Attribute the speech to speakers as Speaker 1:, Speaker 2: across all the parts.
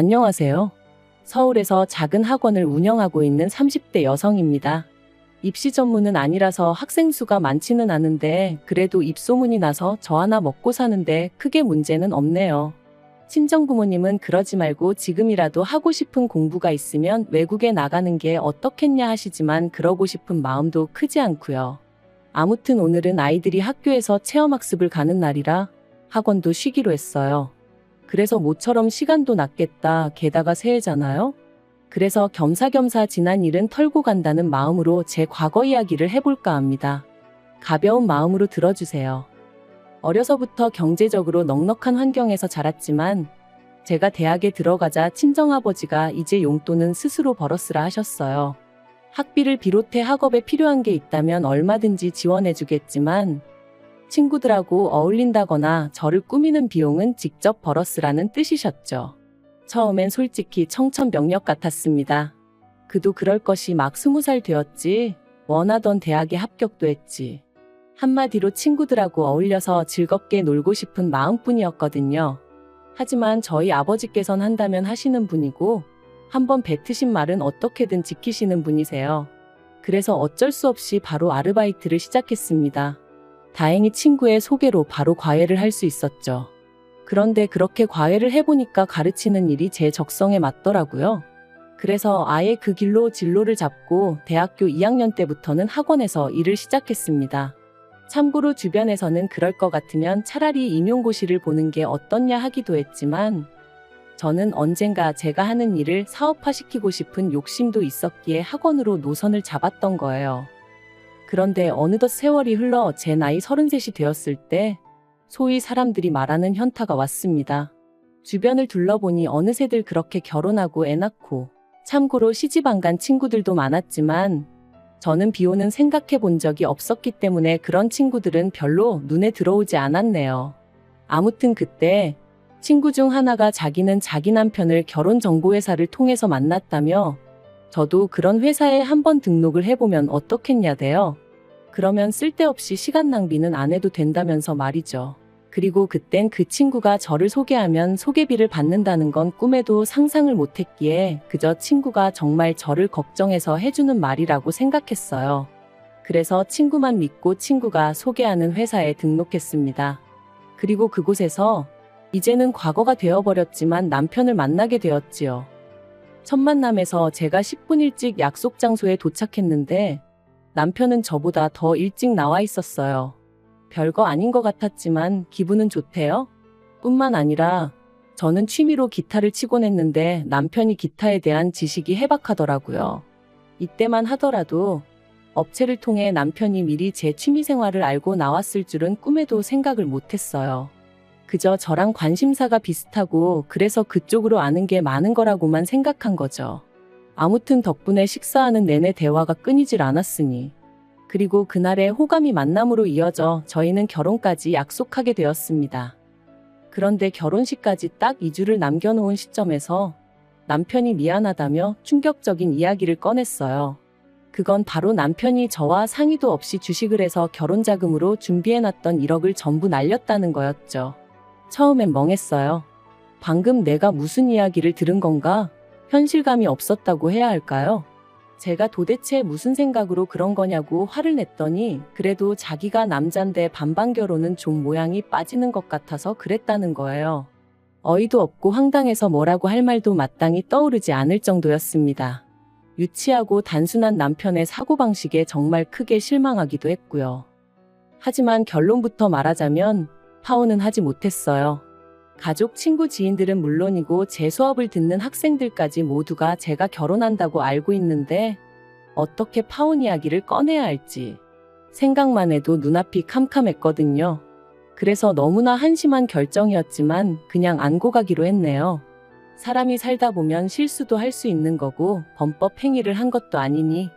Speaker 1: 안녕하세요. 서울에서 작은 학원을 운영하고 있는 30대 여성입니다. 입시 전문은 아니라서 학생 수가 많지는 않은데 그래도 입소문이 나서 저 하나 먹고 사는데 크게 문제는 없네요. 친정부모님은 그러지 말고 지금이라도 하고 싶은 공부가 있으면 외국에 나가는 게 어떻겠냐 하시지만 그러고 싶은 마음도 크지 않고요. 아무튼 오늘은 아이들이 학교에서 체험학습을 가는 날이라 학원도 쉬기로 했어요. 그래서 모처럼 시간도 났겠다. 게다가 새해잖아요? 그래서 겸사겸사 지난 일은 털고 간다는 마음으로 제 과거 이야기를 해볼까 합니다. 가벼운 마음으로 들어주세요. 어려서부터 경제적으로 넉넉한 환경에서 자랐지만 제가 대학에 들어가자 친정아버지가 이제 용돈은 스스로 벌었으라 하셨어요. 학비를 비롯해 학업에 필요한 게 있다면 얼마든지 지원해주겠지만 친구들하고 어울린다거나 저를 꾸미는 비용은 직접 벌었으라는 뜻이셨죠. 처음엔 솔직히 청천벽력 같았습니다. 그도 그럴 것이 막 20살 되었지. 원하던 대학에 합격도 했지. 한마디로 친구들하고 어울려서 즐겁게 놀고 싶은 마음뿐이었거든요. 하지만 저희 아버지께선 한다면 하시는 분이고 한번 뱉으신 말은 어떻게든 지키시는 분이세요. 그래서 어쩔 수 없이 바로 아르바이트를 시작했습니다. 다행히 친구의 소개로 바로 과외를 할 수 있었죠. 그런데 그렇게 과외를 해보니까 가르치는 일이 제 적성에 맞더라고요. 그래서 아예 그 길로 진로를 잡고 대학교 2학년 때부터는 학원에서 일을 시작했습니다. 참고로 주변에서는 그럴 것 같으면 차라리 임용고시를 보는 게 어떻냐 하기도 했지만 저는 언젠가 제가 하는 일을 사업화시키고 싶은 욕심도 있었기에 학원으로 노선을 잡았던 거예요. 그런데 어느덧 세월이 흘러 제 나이 33이 되었을 때 소위 사람들이 말하는 현타가 왔습니다. 주변을 둘러보니 어느새들 그렇게 결혼하고 애 낳고 참고로 시집 안 간 친구들도 많았지만 저는 비혼은 생각해 본 적이 없었기 때문에 그런 친구들은 별로 눈에 들어오지 않았네요. 아무튼 그때 친구 중 하나가 자기는 자기 남편을 결혼정보회사를 통해서 만났다며 저도 그런 회사에 한번 등록을 해보면 어떻겠냐대요. 그러면 쓸데없이 시간 낭비는 안 해도 된다면서 말이죠. 그리고 그땐 그 친구가 저를 소개하면 소개비를 받는다는 건 꿈에도 상상을 못했기에 그저 친구가 정말 저를 걱정해서 해주는 말이라고 생각했어요. 그래서 친구만 믿고 친구가 소개하는 회사에 등록했습니다. 그리고 그곳에서 이제는 과거가 되어버렸지만 남편을 만나게 되었지요. 첫 만남에서 제가 10분 일찍 약속 장소에 도착했는데 남편은 저보다 더 일찍 나와 있었어요. 별거 아닌 것 같았지만 기분은 좋대요. 뿐만 아니라 저는 취미로 기타를 치곤 했는데 남편이 기타에 대한 지식이 해박하더라고요. 이때만 하더라도 업체를 통해 남편이 미리 제 취미생활을 알고 나왔을 줄은 꿈에도 생각을 못했어요. 그저 저랑 관심사가 비슷하고 그래서 그쪽으로 아는 게 많은 거라고만 생각한 거죠. 아무튼 덕분에 식사하는 내내 대화가 끊이질 않았으니. 그리고 그날의 호감이 만남으로 이어져 저희는 결혼까지 약속하게 되었습니다. 그런데 결혼식까지 딱 2주를 남겨놓은 시점에서 남편이 미안하다며 충격적인 이야기를 꺼냈어요. 그건 바로 남편이 저와 상의도 없이 주식을 해서 결혼자금으로 준비해놨던 1억을 전부 날렸다는 거였죠. 처음엔 멍했어요. 방금 내가 무슨 이야기를 들은 건가? 현실감이 없었다고 해야 할까요? 제가 도대체 무슨 생각으로 그런 거냐고 화를 냈더니 그래도 자기가 남잔데 반반 결혼은 좀 모양이 빠지는 것 같아서 그랬다는 거예요. 어이도 없고 황당해서 뭐라고 할 말도 마땅히 떠오르지 않을 정도였습니다. 유치하고 단순한 남편의 사고방식에 정말 크게 실망하기도 했고요. 하지만 결론부터 말하자면 파혼은 하지 못했어요. 가족, 친구, 지인들은 물론이고 제 수업을 듣는 학생들까지 모두가 제가 결혼한다고 알고 있는데 어떻게 파혼 이야기를 꺼내야 할지 생각만 해도 눈앞이 캄캄했거든요. 그래서 너무나 한심한 결정이었지만 그냥 안고 가기로 했네요. 사람이 살다 보면 실수도 할 수 있는 거고 범법 행위를 한 것도 아니니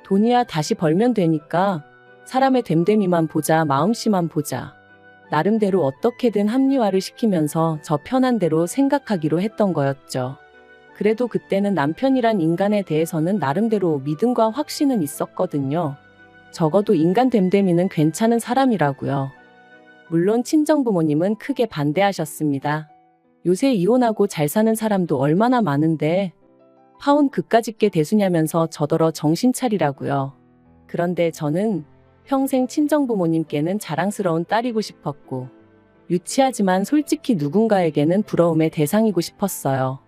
Speaker 1: 돈이야 다시 벌면 되니까 사람의 됨됨이만 보자, 마음씨만 보자. 나름대로 어떻게든 합리화를 시키면서 저 편한 대로 생각하기로 했던 거였죠. 그래도 그때는 남편이란 인간에 대해서는 나름대로 믿음과 확신은 있었거든요. 적어도 인간 됨됨이는 괜찮은 사람이라고요. 물론 친정부모님은 크게 반대하셨습니다. 요새 이혼하고 잘 사는 사람도 얼마나 많은데 파혼 그까짓 게 대수냐면서 저더러 정신 차리라고요. 그런데 저는 평생 친정부모님께는 자랑스러운 딸이고 싶었고 유치하지만 솔직히 누군가에게는 부러움의 대상이고 싶었어요.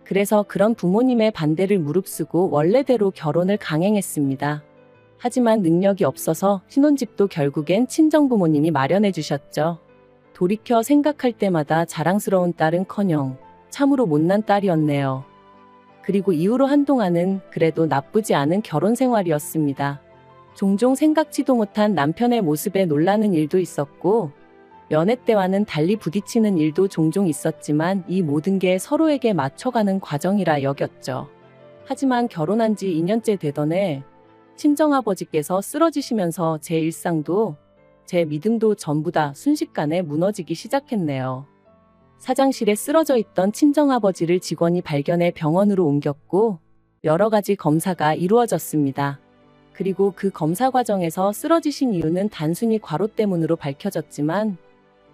Speaker 1: 그래서 그런 부모님의 반대를 무릅쓰고 원래대로 결혼을 강행했습니다. 하지만 능력이 없어서 신혼집도 결국엔 친정부모님이 마련해 주셨죠. 돌이켜 생각할 때마다 자랑스러운 딸은커녕 참으로 못난 딸이었네요. 그리고 이후로 한동안은 그래도 나쁘지 않은 결혼 생활이었습니다. 종종 생각지도 못한 남편의 모습에 놀라는 일도 있었고 연애 때와는 달리 부딪히는 일도 종종 있었지만 이 모든 게 서로에게 맞춰가는 과정이라 여겼죠. 하지만 결혼한 지 2년째 되던 해 친정아버지께서 쓰러지시면서 제 일상도 제 믿음도 전부 다 순식간에 무너지기 시작했네요. 사장실에 쓰러져 있던 친정아버지를 직원이 발견해 병원으로 옮겼고 여러 가지 검사가 이루어졌습니다. 그리고 그 검사 과정에서 쓰러지신 이유는 단순히 과로 때문으로 밝혀졌지만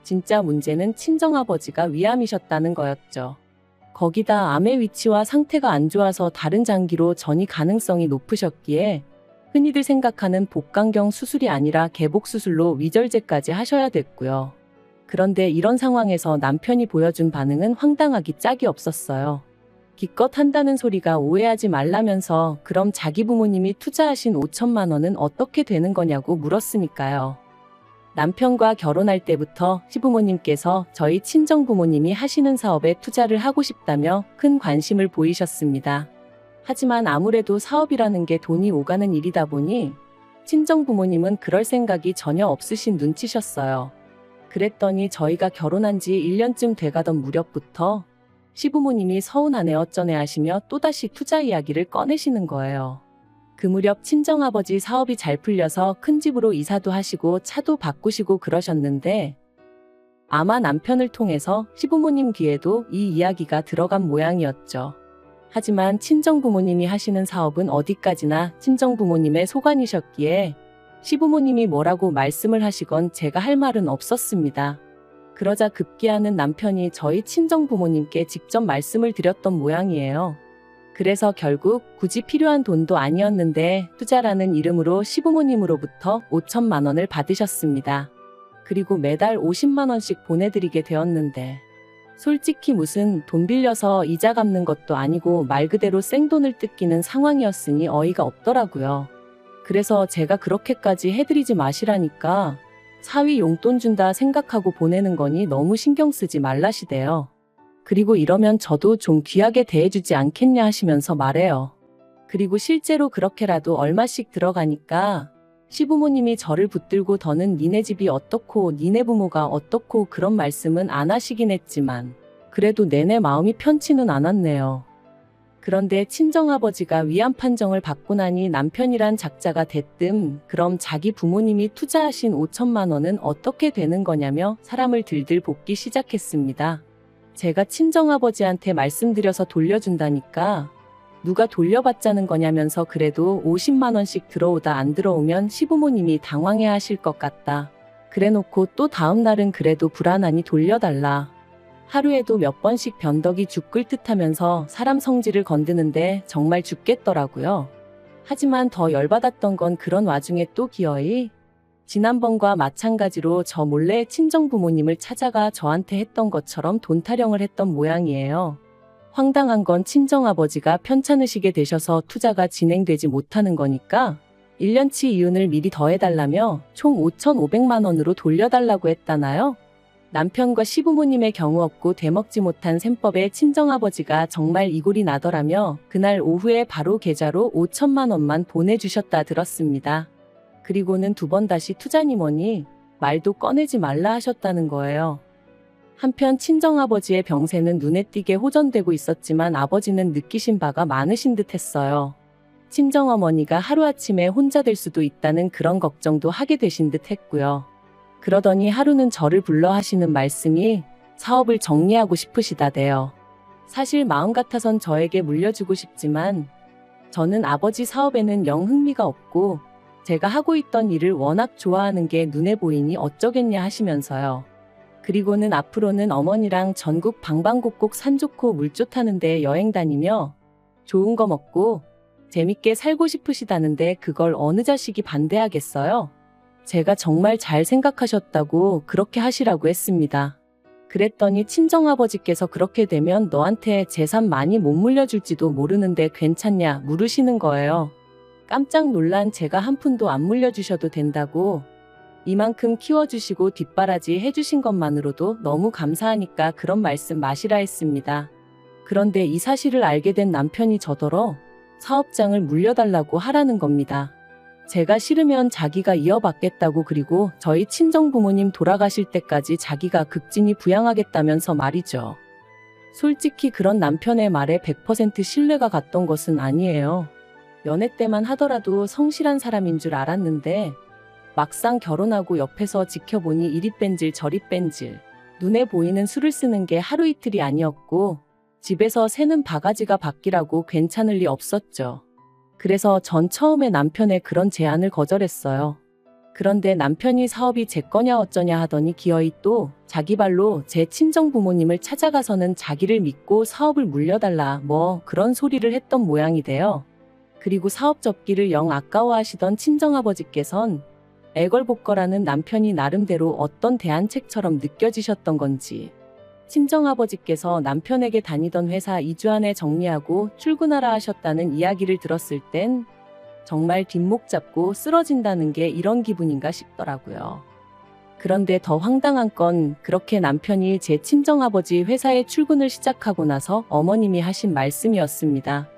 Speaker 1: 진짜 문제는 친정아버지가 위암이셨다는 거였죠. 거기다 암의 위치와 상태가 안 좋아서 다른 장기로 전이 가능성이 높으셨기에 흔히들 생각하는 복강경 수술이 아니라 개복수술로 위절제까지 하셔야 됐고요. 그런데 이런 상황에서 남편이 보여준 반응은 황당하기 짝이 없었어요. 기껏 한다는 소리가 오해하지 말라면서 그럼 자기 부모님이 투자하신 5천만 원은 어떻게 되는 거냐고 물었으니까요. 남편과 결혼할 때부터 시부모님께서 저희 친정부모님이 하시는 사업에 투자를 하고 싶다며 큰 관심을 보이셨습니다. 하지만 아무래도 사업이라는 게 돈이 오가는 일이다 보니 친정부모님은 그럴 생각이 전혀 없으신 눈치셨어요. 그랬더니 저희가 결혼한 지 1년쯤 돼가던 무렵부터 시부모님이 서운하네 어쩌네 하시며 또다시 투자 이야기를 꺼내시는 거예요. 그 무렵 친정아버지 사업이 잘 풀려서 큰 집으로 이사도 하시고 차도 바꾸시고 그러셨는데 아마 남편을 통해서 시부모님 귀에도 이 이야기가 들어간 모양이었죠. 하지만 친정부모님이 하시는 사업은 어디까지나 친정부모님의 소관이셨기에 시부모님이 뭐라고 말씀을 하시건 제가 할 말은 없었습니다. 그러자 급기야는 남편이 저희 친정부모님께 직접 말씀을 드렸던 모양이에요. 그래서 결국 굳이 필요한 돈도 아니었는데 투자라는 이름으로 시부모님으로부터 5천만 원을 받으셨습니다. 그리고 매달 50만 원씩 보내드리게 되었는데 솔직히 무슨 돈 빌려서 이자 갚는 것도 아니고 말 그대로 생돈을 뜯기는 상황이었으니 어이가 없더라고요. 그래서 제가 그렇게까지 해드리지 마시라니까 사위 용돈 준다 생각하고 보내는 거니 너무 신경 쓰지 말라시대요. 그리고 이러면 저도 좀 귀하게 대해주지 않겠냐 하시면서 말해요. 그리고 실제로 그렇게라도 얼마씩 들어가니까 시부모님이 저를 붙들고 더는 니네 집이 어떻고 니네 부모가 어떻고 그런 말씀은 안 하시긴 했지만 그래도 내내 마음이 편치는 않았네요. 그런데 친정아버지가 위암 판정을 받고 나니 남편이란 작자가 대뜸 그럼 자기 부모님이 투자하신 5천만 원은 어떻게 되는 거냐며 사람을 들들 볶기 시작했습니다. 제가 친정아버지한테 말씀드려서 돌려준다니까 누가 돌려받자는 거냐면서 그래도 50만 원씩 들어오다 안 들어오면 시부모님이 당황해 하실 것 같다. 그래놓고 또 다음 날은 그래도 불안하니 돌려달라. 하루에도 몇 번씩 변덕이 죽을 듯 하면서 사람 성질을 건드는데 정말 죽겠더라고요. 하지만 더 열받았던 건 그런 와중에 또 기어이 지난번과 마찬가지로 저 몰래 친정부모님을 찾아가 저한테 했던 것처럼 돈 타령을 했던 모양이에요. 황당한 건 친정아버지가 편찮으시게 되셔서 투자가 진행되지 못하는 거니까 1년치 이윤을 미리 더해달라며 총 5,500만 원으로 돌려달라고 했다나요? 남편과 시부모님의 경우 없고 되먹지 못한 셈법에 친정아버지가 정말 이골이 나더라며 그날 오후에 바로 계좌로 5천만 원만 보내주셨다 들었습니다. 그리고는 두 번 다시 투자니 뭐니 말도 꺼내지 말라 하셨다는 거예요. 한편 친정아버지의 병세는 눈에 띄게 호전되고 있었지만 아버지는 느끼신 바가 많으신 듯 했어요. 친정어머니가 하루아침에 혼자 될 수도 있다는 그런 걱정도 하게 되신 듯 했고요. 그러더니 하루는 저를 불러 하시는 말씀이 사업을 정리하고 싶으시다대요. 사실 마음 같아선 저에게 물려주고 싶지만 저는 아버지 사업에는 영 흥미가 없고 제가 하고 있던 일을 워낙 좋아하는 게 눈에 보이니 어쩌겠냐 하시면서요. 그리고는 앞으로는 어머니랑 전국 방방곡곡 산 좋고 물 좋다는 데 여행 다니며 좋은 거 먹고 재밌게 살고 싶으시다는데 그걸 어느 자식이 반대하겠어요? 제가 정말 잘 생각하셨다고 그렇게 하시라고 했습니다. 그랬더니 친정아버지께서 그렇게 되면 너한테 재산 많이 못 물려줄지도 모르는데 괜찮냐 물으시는 거예요. 깜짝 놀란 제가 한 푼도 안 물려주셔도 된다고, 이만큼 키워주시고 뒷바라지 해주신 것만으로도 너무 감사하니까 그런 말씀 마시라 했습니다. 그런데 이 사실을 알게 된 남편이 저더러 사업장을 물려달라고 하라는 겁니다. 제가 싫으면 자기가 이어받겠다고, 그리고 저희 친정부모님 돌아가실 때까지 자기가 극진히 부양하겠다면서 말이죠. 솔직히 그런 남편의 말에 100% 신뢰가 갔던 것은 아니에요. 연애 때만 하더라도 성실한 사람인 줄 알았는데 막상 결혼하고 옆에서 지켜보니 이리 뺀질 저리 뺀질, 눈에 보이는 수를 쓰는 게 하루 이틀이 아니었고 집에서 새는 바가지가 바뀌라고 괜찮을 리 없었죠. 그래서 전 처음에 남편의 그런 제안을 거절했어요. 그런데 남편이 사업이 제 거냐 어쩌냐 하더니 기어이 또 자기 발로 제 친정 부모님을 찾아가서는 자기를 믿고 사업을 물려달라 뭐 그런 소리를 했던 모양이 돼요. 그리고 사업 접기를 영 아까워하시던 친정아버지께선 애걸복걸하는 남편이 나름대로 어떤 대안책처럼 느껴지셨던 건지 친정아버지께서 남편에게 다니던 회사 2주 안에 정리하고 출근하라 하셨다는 이야기를 들었을 땐 정말 뒷목 잡고 쓰러진다는 게 이런 기분인가 싶더라고요. 그런데 더 황당한 건 그렇게 남편이 제 친정아버지 회사에 출근을 시작하고 나서 어머님이 하신 말씀이었습니다.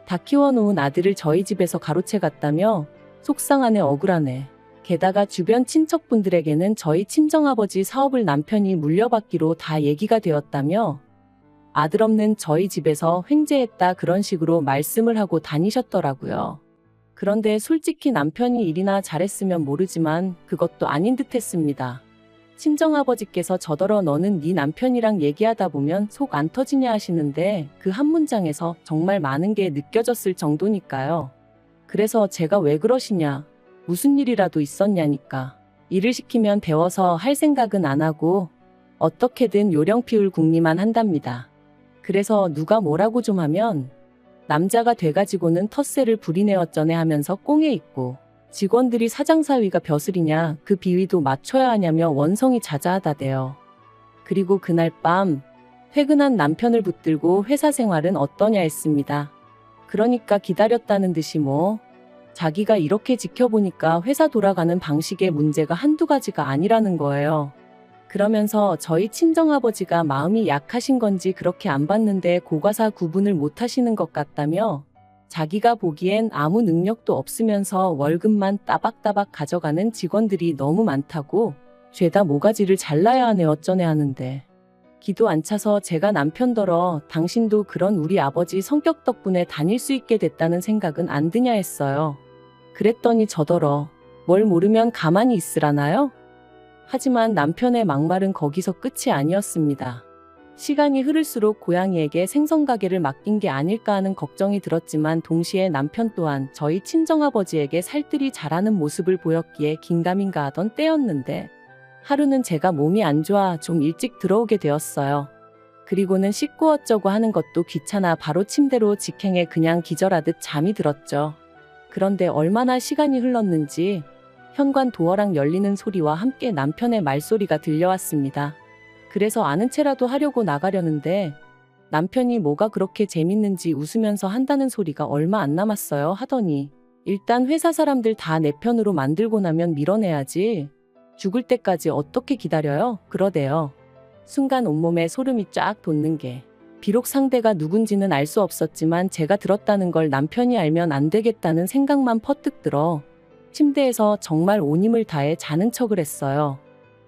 Speaker 1: 다 키워놓은 아들을 저희 집에서 가로채 갔다며 속상하네 억울하네. 게다가 주변 친척분들에게는 저희 친정아버지 사업을 남편이 물려받기로 다 얘기가 되었다며 아들 없는 저희 집에서 횡재했다 그런 식으로 말씀을 하고 다니셨더라고요. 그런데 솔직히 남편이 일이나 잘했으면 모르지만 그것도 아닌 듯 했습니다. 친정아버지께서 저더러 너는 네 남편이랑 얘기하다 보면 속 안 터지냐 하시는데 그 한 문장에서 정말 많은 게 느껴졌을 정도니까요. 그래서 제가 왜 그러시냐, 무슨 일이라도 있었냐니까. 일을 시키면 배워서 할 생각은 안 하고 어떻게든 요령 피울 궁리만 한답니다. 그래서 누가 뭐라고 좀 하면 남자가 돼가지고는 텃세를 부리네 어쩌네 하면서 꽁에 있고 직원들이 사장사위가 벼슬이냐 그 비위도 맞춰야 하냐며 원성이 자자하다대요. 그리고 그날 밤 퇴근한 남편을 붙들고 회사 생활은 어떠냐 했습니다. 그러니까 기다렸다는 듯이 뭐 자기가 이렇게 지켜보니까 회사 돌아가는 방식의 문제가 한두 가지가 아니라는 거예요. 그러면서 저희 친정아버지가 마음이 약하신 건지 그렇게 안 봤는데 고가사 구분을 못 하시는 것 같다며 자기가 보기엔 아무 능력도 없으면서 월급만 따박따박 가져가는 직원들이 너무 많다고 죄다 모가지를 잘라야 하네 어쩌네 하는데 기도 안 차서 제가 남편더러 당신도 그런 우리 아버지 성격 덕분에 다닐 수 있게 됐다는 생각은 안 드냐 했어요. 그랬더니 저더러 뭘 모르면 가만히 있으라나요? 하지만 남편의 막말은 거기서 끝이 아니었습니다. 시간이 흐를수록 고양이에게 생선가게를 맡긴 게 아닐까 하는 걱정이 들었지만 동시에 남편 또한 저희 친정아버지에게 살뜰히 잘하는 모습을 보였기에 긴가민가 하던 때였는데 하루는 제가 몸이 안 좋아 좀 일찍 들어오게 되었어요. 그리고는 씻고 어쩌고 하는 것도 귀찮아 바로 침대로 직행해 그냥 기절하듯 잠이 들었죠. 그런데 얼마나 시간이 흘렀는지 현관 도어락 열리는 소리와 함께 남편의 말소리가 들려왔습니다. 그래서 아는 체라도 하려고 나가려는데 남편이 뭐가 그렇게 재밌는지 웃으면서 한다는 소리가 얼마 안 남았어요 하더니 일단 회사 사람들 다 내 편으로 만들고 나면 밀어내야지. 죽을 때까지 어떻게 기다려요? 그러대요. 순간 온몸에 소름이 쫙 돋는 게 비록 상대가 누군지는 알 수 없었지만 제가 들었다는 걸 남편이 알면 안 되겠다는 생각만 퍼뜩 들어 침대에서 정말 온 힘을 다해 자는 척을 했어요.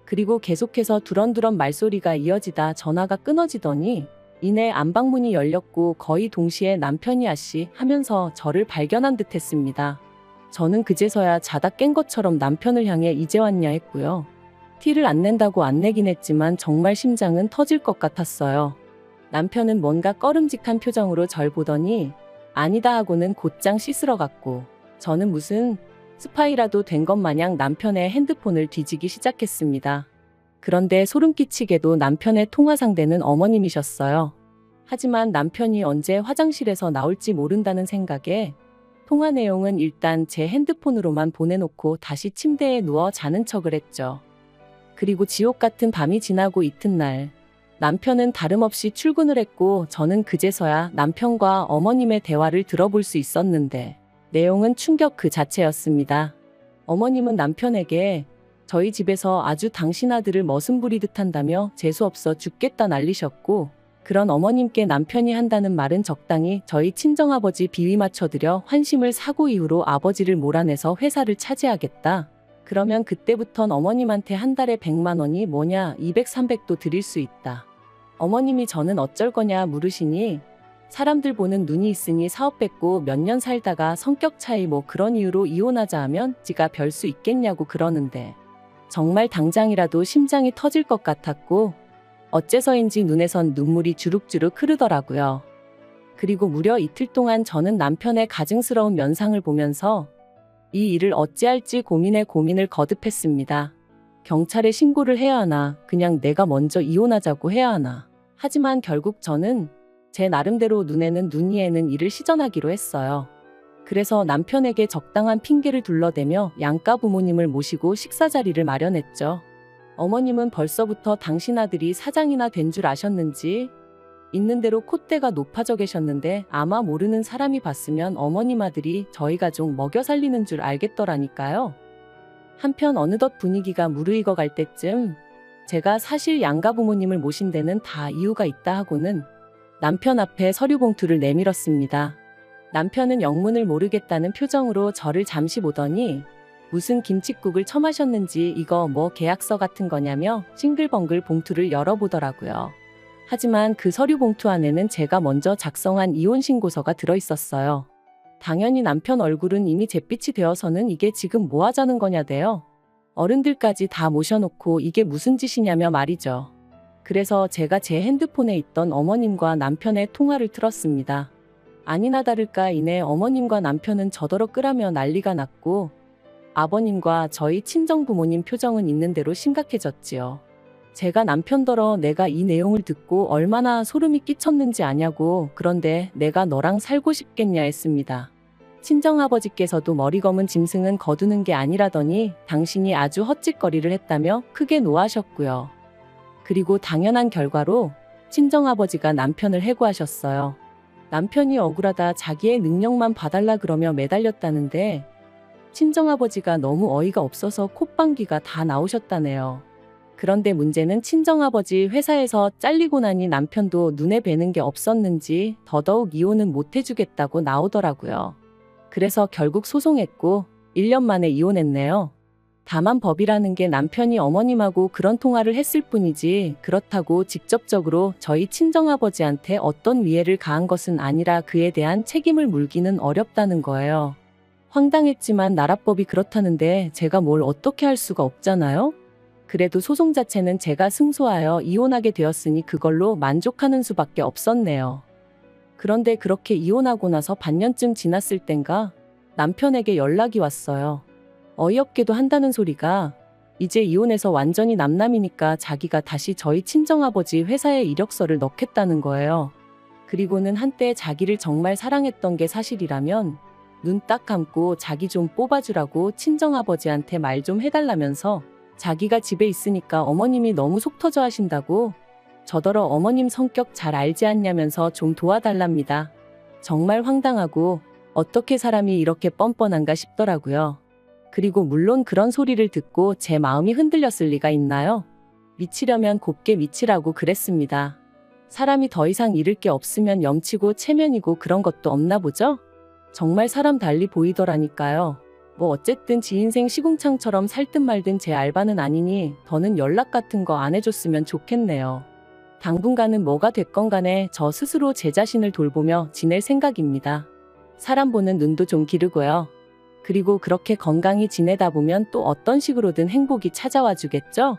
Speaker 1: 그리고 계속해서 두런두런 말소리가 이어지다 전화가 끊어지더니 이내 안방문이 열렸고 거의 동시에 남편이 아씨 하면서 저를 발견한 듯 했습니다. 저는 그제서야 자다 깬 것처럼 남편을 향해 이제 왔냐 했고요. 티를 안 낸다고 안 내긴 했지만 정말 심장은 터질 것 같았어요. 남편은 뭔가 꺼름직한 표정으로 절 보더니 아니다 하고는 곧장 씻으러 갔고 저는 무슨 스파이라도 된 것 마냥 남편의 핸드폰을 뒤지기 시작했습니다. 그런데 소름 끼치게도 남편의 통화 상대는 어머님이셨어요. 하지만 남편이 언제 화장실에서 나올지 모른다는 생각에 통화 내용은 일단 제 핸드폰으로만 보내놓고 다시 침대에 누워 자는 척을 했죠. 그리고 지옥 같은 밤이 지나고 이튿날 남편은 다름없이 출근을 했고 저는 그제서야 남편과 어머님의 대화를 들어볼 수 있었는데 내용은 충격 그 자체였습니다. 어머님은 남편에게 저희 집에서 아주 당신 아들을 머슴 부리듯 한다며 재수없어 죽겠다 난리셨고, 그런 어머님께 남편이 한다는 말은 적당히 저희 친정아버지 비위 맞춰드려 환심을 사고 이후로 아버지를 몰아내서 회사를 차지하겠다. 그러면 그때부턴 어머님한테 한 달에 100만 원이 뭐냐 200, 300도 드릴 수 있다. 어머님이 저는 어쩔 거냐 물으시니 사람들 보는 눈이 있으니 사업 뺏고 몇 년 살다가 성격 차이 뭐 그런 이유로 이혼하자 하면 지가 별 수 있겠냐고 그러는데 정말 당장이라도 심장이 터질 것 같았고 어째서인지 눈에선 눈물이 주룩주룩 흐르더라고요. 그리고 무려 이틀 동안 저는 남편의 가증스러운 면상을 보면서 이 일을 어찌할지 고민을 거듭했습니다. 경찰에 신고를 해야 하나, 그냥 내가 먼저 이혼하자고 해야 하나. 하지만 결국 저는 제 나름대로 눈에는 눈 이에는 일을 시전하기로 했어요. 그래서 남편에게 적당한 핑계를 둘러대며 양가 부모님을 모시고 식사 자리를 마련했죠. 어머님은 벌써부터 당신 아들이 사장이나 된 줄 아셨는지 있는 대로 콧대가 높아져 계셨는데 아마 모르는 사람이 봤으면 어머님 아들이 저희 가족 먹여 살리는 줄 알겠더라니까요. 한편 어느덧 분위기가 무르익어 갈 때쯤 제가 사실 양가 부모님을 모신 데는 다 이유가 있다 하고는 남편 앞에 서류 봉투를 내밀었습니다. 남편은 영문을 모르겠다는 표정으로 저를 잠시 보더니 무슨 김칫국을 처마셨는지 이거 뭐 계약서 같은 거냐며 싱글벙글 봉투를 열어보더라고요. 하지만 그 서류 봉투 안에는 제가 먼저 작성한 이혼 신고서가 들어있었어요. 당연히 남편 얼굴은 이미 잿빛이 되어서는 이게 지금 뭐 하자는 거냐대요. 어른들까지 다 모셔놓고 이게 무슨 짓이냐며 말이죠. 그래서 제가 제 핸드폰에 있던 어머님과 남편의 통화를 틀었습니다. 아니나 다를까 이내 어머님과 남편은 저더러 끄라며 난리가 났고 아버님과 저희 친정부모님 표정은 있는 대로 심각해졌지요. 제가 남편더러 내가 이 내용을 듣고 얼마나 소름이 끼쳤는지 아냐고, 그런데 내가 너랑 살고 싶겠냐 했습니다. 친정아버지께서도 머리 검은 짐승은 거두는 게 아니라더니 당신이 아주 헛짓거리를 했다며 크게 노하셨고요. 그리고 당연한 결과로 친정아버지가 남편을 해고하셨어요. 남편이 억울하다 자기의 능력만 봐달라 그러며 매달렸다는데 친정아버지가 너무 어이가 없어서 콧방귀가 다 나오셨다네요. 그런데 문제는 친정아버지 회사에서 잘리고 나니 남편도 눈에 뵈는 게 없었는지 더더욱 이혼은 못 해주겠다고 나오더라고요. 그래서 결국 소송했고 1년 만에 이혼했네요. 다만 법이라는 게 남편이 어머님하고 그런 통화를 했을 뿐이지 그렇다고 직접적으로 저희 친정아버지한테 어떤 위해를 가한 것은 아니라 그에 대한 책임을 물기는 어렵다는 거예요. 황당했지만 나라법이 그렇다는데 제가 뭘 어떻게 할 수가 없잖아요? 그래도 소송 자체는 제가 승소하여 이혼하게 되었으니 그걸로 만족하는 수밖에 없었네요. 그런데 그렇게 이혼하고 나서 반년쯤 지났을 땐가 남편에게 연락이 왔어요. 어이없게도 한다는 소리가 이제 이혼해서 완전히 남남이니까 자기가 다시 저희 친정아버지 회사에 이력서를 넣겠다는 거예요. 그리고는 한때 자기를 정말 사랑했던 게 사실이라면 눈 딱 감고 자기 좀 뽑아주라고 친정아버지한테 말 좀 해달라면서 자기가 집에 있으니까 어머님이 너무 속 터져 하신다고 저더러 어머님 성격 잘 알지 않냐면서 좀 도와달랍니다. 정말 황당하고 어떻게 사람이 이렇게 뻔뻔한가 싶더라고요. 그리고 물론 그런 소리를 듣고 제 마음이 흔들렸을 리가 있나요? 미치려면 곱게 미치라고 그랬습니다. 사람이 더 이상 잃을 게 없으면 염치고 체면이고 그런 것도 없나 보죠? 정말 사람 달리 보이더라니까요. 뭐 어쨌든 지 인생 시궁창처럼 살든 말든 제 알바는 아니니 더는 연락 같은 거 안 해줬으면 좋겠네요. 당분간은 뭐가 됐건 간에 저 스스로 제 자신을 돌보며 지낼 생각입니다. 사람 보는 눈도 좀 기르고요. 그리고 그렇게 건강히 지내다 보면 또 어떤 식으로든 행복이 찾아와 주겠죠?